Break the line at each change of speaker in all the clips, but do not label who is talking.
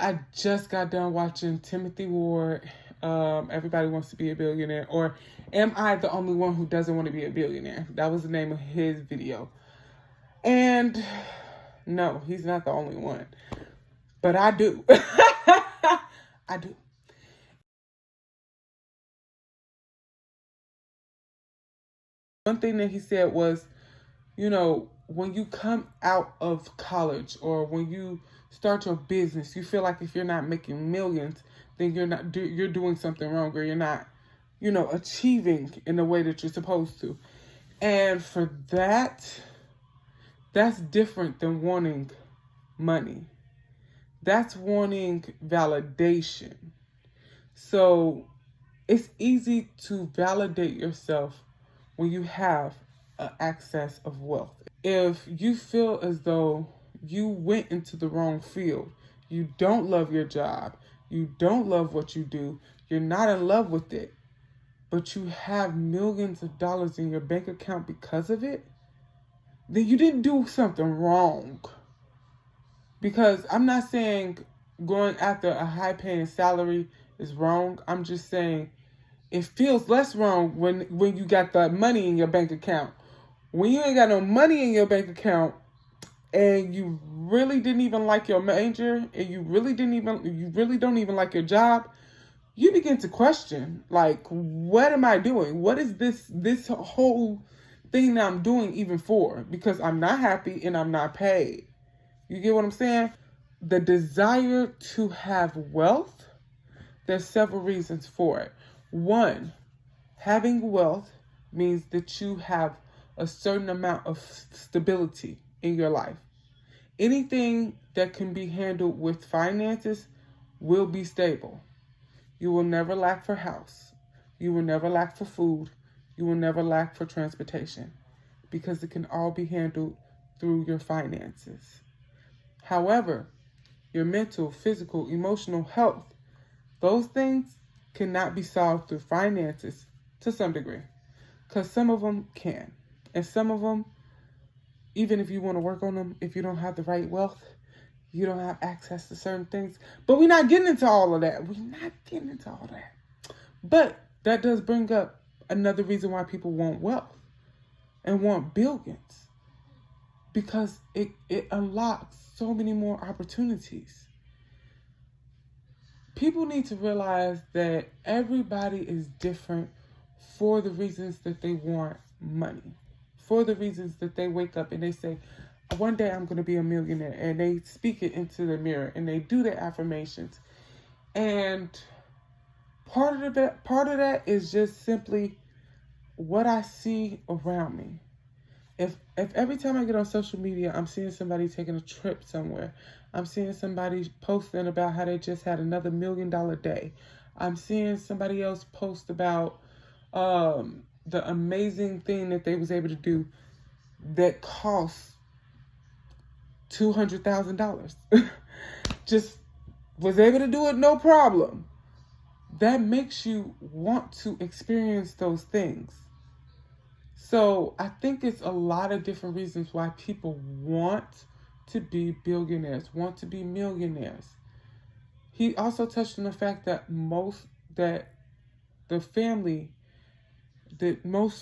I just got done watching Timothy Ward, Everybody Wants to Be a Billionaire, or Am I the Only One Who Doesn't Want to Be a Billionaire? That was the name of his video. And no, he's not the only one. But I do. I do. One thing that he said was, you know, when you come out of college or when you start your business, you feel like if you're not making millions, then you're doing something wrong, or you're not, achieving in the way that you're supposed to. And for that's different than wanting money. That's wanting validation. So it's easy to validate yourself when you have access of wealth. If you feel as though you went into the wrong field, you don't love your job, you don't love what you do, you're not in love with it, but you have millions of dollars in your bank account because of it, then you didn't do something wrong. Because I'm not saying going after a high-paying salary is wrong. I'm just saying it feels less wrong when you got the money in your bank account. When you ain't got no money in your bank account and you really didn't even like your major and you really don't even like your job, you begin to question, like, what am I doing? What is this whole thing that I'm doing even for? Because I'm not happy and I'm not paid. You get what I'm saying? The desire to have wealth, there's several reasons for it. One, having wealth means that you have a certain amount of stability in your life. Anything that can be handled with finances will be stable. You will never lack for house. You will never lack for food. You will never lack for transportation, because it can all be handled through your finances. However, your mental, physical, emotional health, those things cannot be solved through finances to some degree, because some of them can. And some of them, even if you want to work on them, if you don't have the right wealth, you don't have access to certain things. But we're not getting into all of that. But that does bring up another reason why people want wealth and want billions, because it unlocks so many more opportunities. People need to realize that everybody is different for the reasons that they want money, for the reasons that they wake up and they say, one day I'm going to be a millionaire, and they speak it into the mirror and they do their affirmations. And part of that is just simply what I see around me. If every time I get on social media, I'm seeing somebody taking a trip somewhere, I'm seeing somebody posting about how they just had another $1 million day, I'm seeing somebody else post about the amazing thing that they was able to do that cost $200,000, just was able to do it no problem. That makes you want to experience those things. So I think it's a lot of different reasons why people want to be billionaires, want to be millionaires. He also touched on the fact that most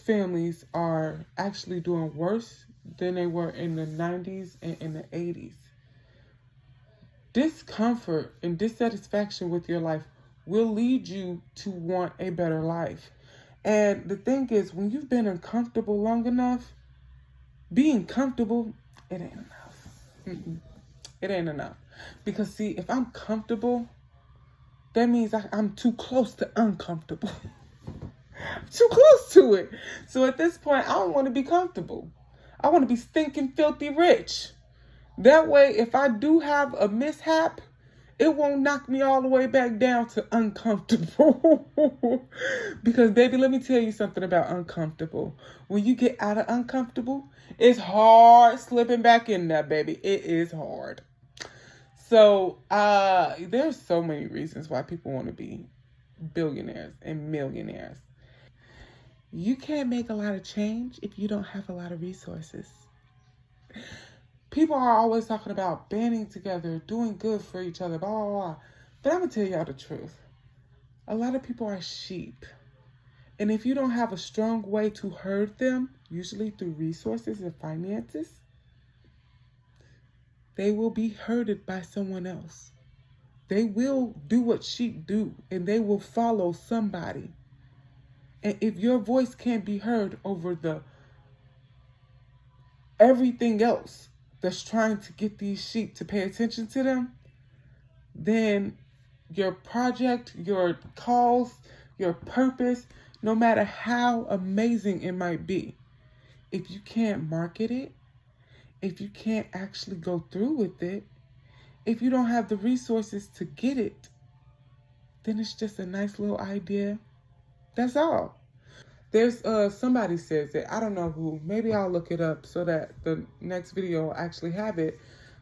families are actually doing worse than they were in the 90s and in the 80s. Discomfort and dissatisfaction with your life will lead you to want a better life. And the thing is, when you've been uncomfortable long enough, being comfortable, it ain't enough. It ain't enough. Because see, if I'm comfortable, that means I'm too close to uncomfortable. I'm too close to it. So at this point, I don't want to be comfortable. I want to be stinking filthy rich. That way, if I do have a mishap, it won't knock me all the way back down to uncomfortable. Because, baby, let me tell you something about uncomfortable. When you get out of uncomfortable, it's hard slipping back in there, baby. It is hard. So, there's so many reasons why people want to be billionaires and millionaires. You can't make a lot of change if you don't have a lot of resources. People are always talking about banding together, doing good for each other, blah, blah, blah. But I'm going to tell y'all the truth. A lot of people are sheep. And if you don't have a strong way to herd them, usually through resources and finances, they will be herded by someone else. They will do what sheep do, and they will follow somebody. And if your voice can't be heard over the everything else that's trying to get these sheep to pay attention to them, then your project, your cause, your purpose, no matter how amazing it might be, if you can't market it, if you can't actually go through with it, if you don't have the resources to get it, then it's just a nice little idea. That's all. There's somebody says it. I don't know who. Maybe I'll look it up so that the next video will actually have it.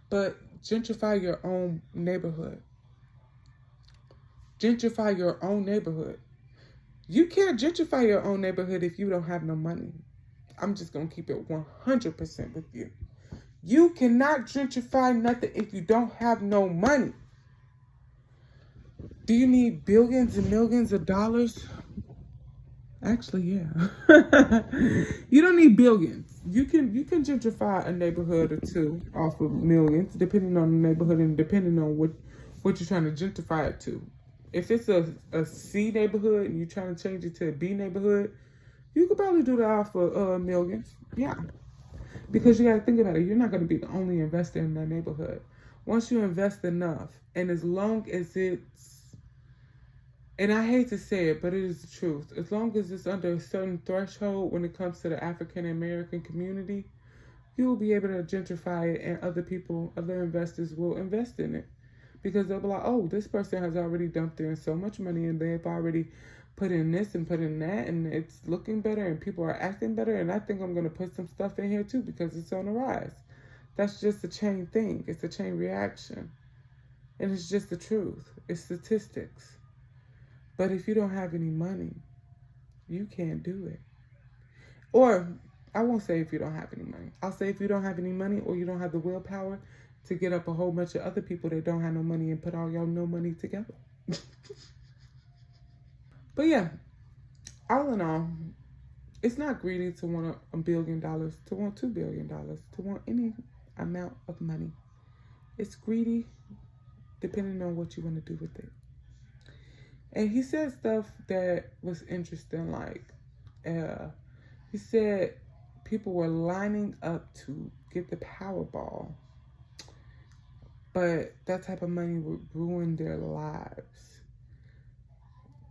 But gentrify your own neighborhood. Gentrify your own neighborhood. You can't gentrify your own neighborhood if you don't have no money. I'm just going to keep it 100% with you. You cannot gentrify nothing if you don't have no money. Do you need billions and millions of dollars? Actually, yeah. You don't need billions. You can gentrify a neighborhood or two off of millions, depending on the neighborhood and depending on what you're trying to gentrify it to. If it's a C neighborhood and you're trying to change it to a B neighborhood, you could probably do that off of millions. Yeah. Because you got to think about it. You're not going to be the only investor in that neighborhood. Once you invest enough, and as long as it's, and I hate to say it, but it is the truth, as long as it's under a certain threshold when it comes to the African American community, you will be able to gentrify it, and other people, other investors will invest in it. Because they'll be like, oh, this person has already dumped in so much money and they've already put in this and put in that and it's looking better and people are acting better. And I think I'm going to put some stuff in here too because it's on the rise. That's just a chain thing. It's a chain reaction. And it's just the truth. It's statistics. But if you don't have any money, you can't do it. Or I won't say if you don't have any money. I'll say if you don't have any money or you don't have the willpower to get up a whole bunch of other people that don't have no money and put all y'all no money together. But yeah, all in all, it's not greedy to want $1 billion, to want $2 billion, to want any amount of money. It's greedy depending on what you want to do with it. And he said stuff that was interesting, like he said people were lining up to get the Powerball. But that type of money would ruin their lives.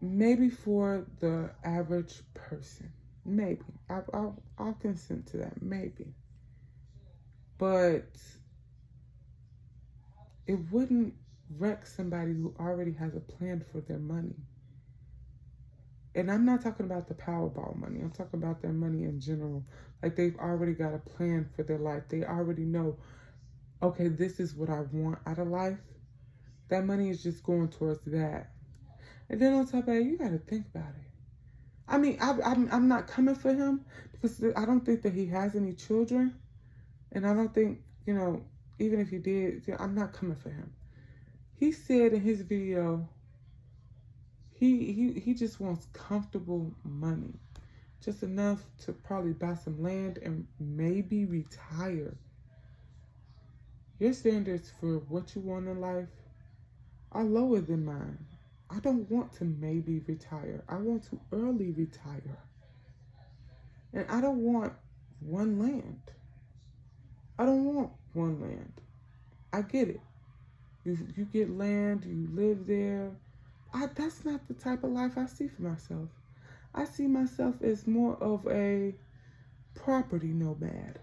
Maybe for the average person. Maybe. I'll consent to that. Maybe. But it wouldn't wreck somebody who already has a plan for their money. And I'm not talking about the Powerball money. I'm talking about their money in general. Like they've already got a plan for their life. They already know, okay, this is what I want out of life. That money is just going towards that. And then on top of that, you got to think about it. I mean, I'm not coming for him because I don't think that he has any children. And I don't think, even if he did, I'm not coming for him. He said in his video, he just wants comfortable money. Just enough to probably buy some land and maybe retire. Your standards for what you want in life are lower than mine. I don't want to maybe retire. I want to early retire. And I don't want one land. I don't want one land. I get it. You get land, you live there. That's not the type of life I see for myself. I see myself as more of a property nomad.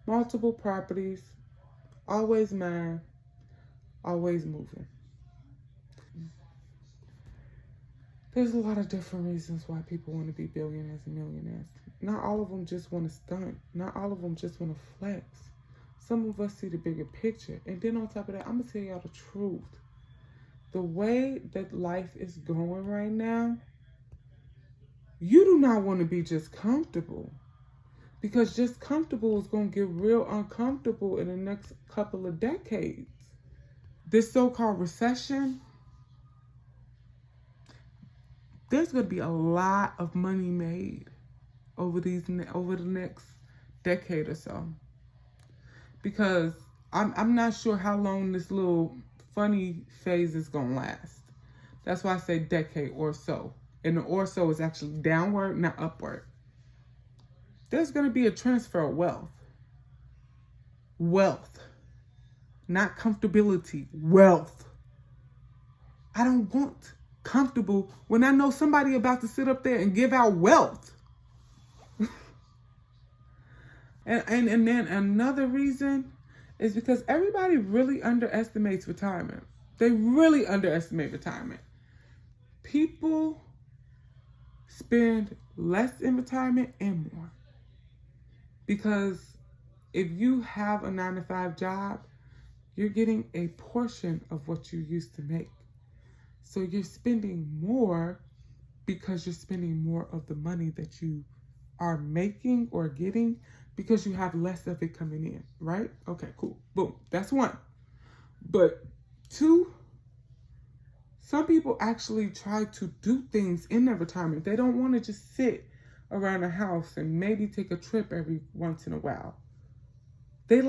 Multiple properties, always mine, always moving. There's a lot of different reasons why people want to be billionaires and millionaires. Not all of them just want to stunt. Not all of them just want to flex. Some of us see the bigger picture. And then on top of that, I'm going to tell y'all the truth. The way that life is going right now, you do not want to be just comfortable. Because just comfortable is going to get real uncomfortable in the next couple of decades. This so-called recession, there's going to be a lot of money made over the next decade or so. Because I'm not sure how long this little funny phase is going to last. That's why I say decade or so. And the or so is actually downward, not upward. There's going to be a transfer of wealth. Wealth. Not comfortability. Wealth. I don't want comfortable when I know somebody about to sit up there and give out wealth. and then another reason is because everybody really underestimates retirement. They really underestimate retirement. People spend less in retirement and more. Because if you have a 9-to-5 job, you're getting a portion of what you used to make. So you're spending more because you're spending more of the money that you are making or getting because you have less of it coming in, right? Okay, cool. Boom. That's one. But two, some people actually try to do things in their retirement. They don't want to just sit around the house and maybe take a trip every once in a while. They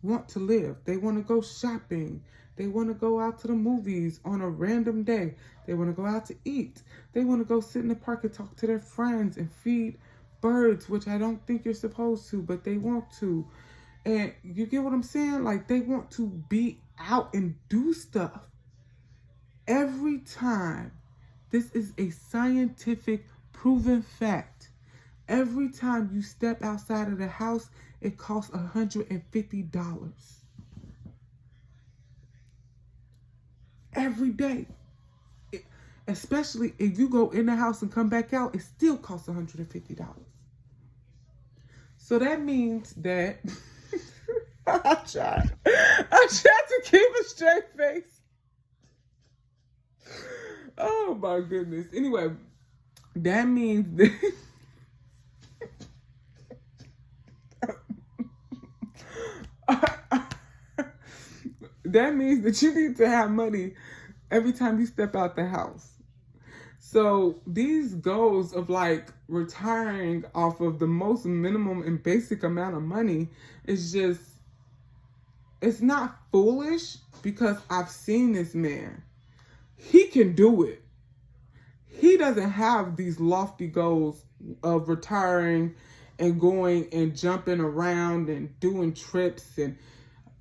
want to live. They want to go shopping. They want to go out to the movies on a random day. They want to go out to eat. They want to go sit in the park and talk to their friends and feed birds, which I don't think you're supposed to, but they want to. And you get what I'm saying? Like, they want to be out and do stuff. Every time, this is a scientific proven fact. Every time you step outside of the house, it costs $150. Every day. Especially if you go in the house and come back out, it still costs $150. So that means that I tried to keep a straight face. Oh my goodness. Anyway, that means that that means that you need to have money every time you step out the house. So these goals of like retiring off of the most minimum and basic amount of money is just, it's not foolish because I've seen this man. He can do it. He doesn't have these lofty goals of retiring and going and jumping around and doing trips, and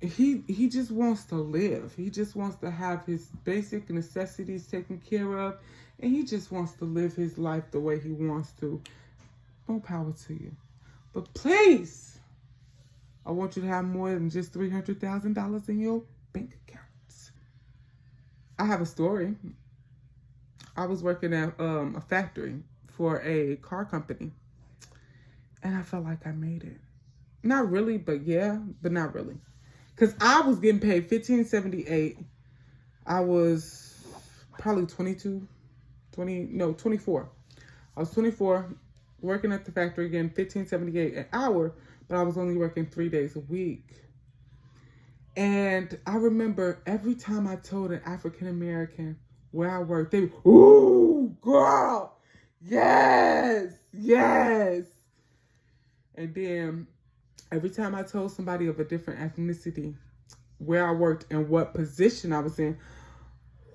he just wants to live. He just wants to have his basic necessities taken care of, and he just wants to live his life the way he wants to. More power to you. But please, I want you to have more than just $300,000 in your bank accounts. I have a story. I was working at a factory for a car company, and I felt like I made it. Not really, but yeah, but not really. Because I was getting paid $15.78. I was probably 24. I was 24, working at the factory again, $15.78 an hour, but I was only working 3 days a week. And I remember every time I told an African American where I worked, they would, ooh, girl, yes, yes. And then every time I told somebody of a different ethnicity where I worked and what position I was in,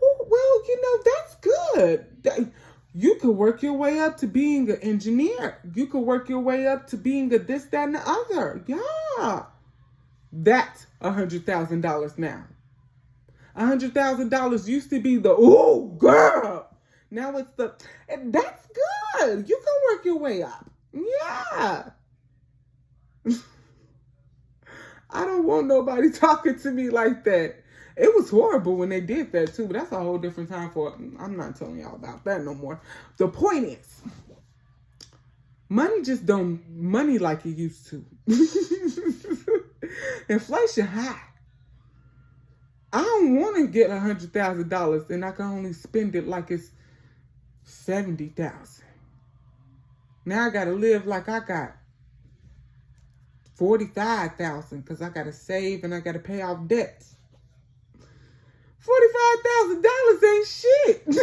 well, that's good. You could work your way up to being an engineer. You could work your way up to being a this, that, and the other. Yeah. That's $100,000 now. $100,000 used to be the, ooh, girl. Now it's the, and that's good. You can work your way up. Yeah. I don't want nobody talking to me like that. It was horrible when they did that too, but that's a whole different time for, I'm not telling y'all about that no more. The point is, money just don't money like it used to. Inflation high. I don't want to get $100,000 and I can only spend it like it's $70,000. Now I got to live like I got $45,000 because I got to save and I got to pay off debts. $45,000 ain't shit.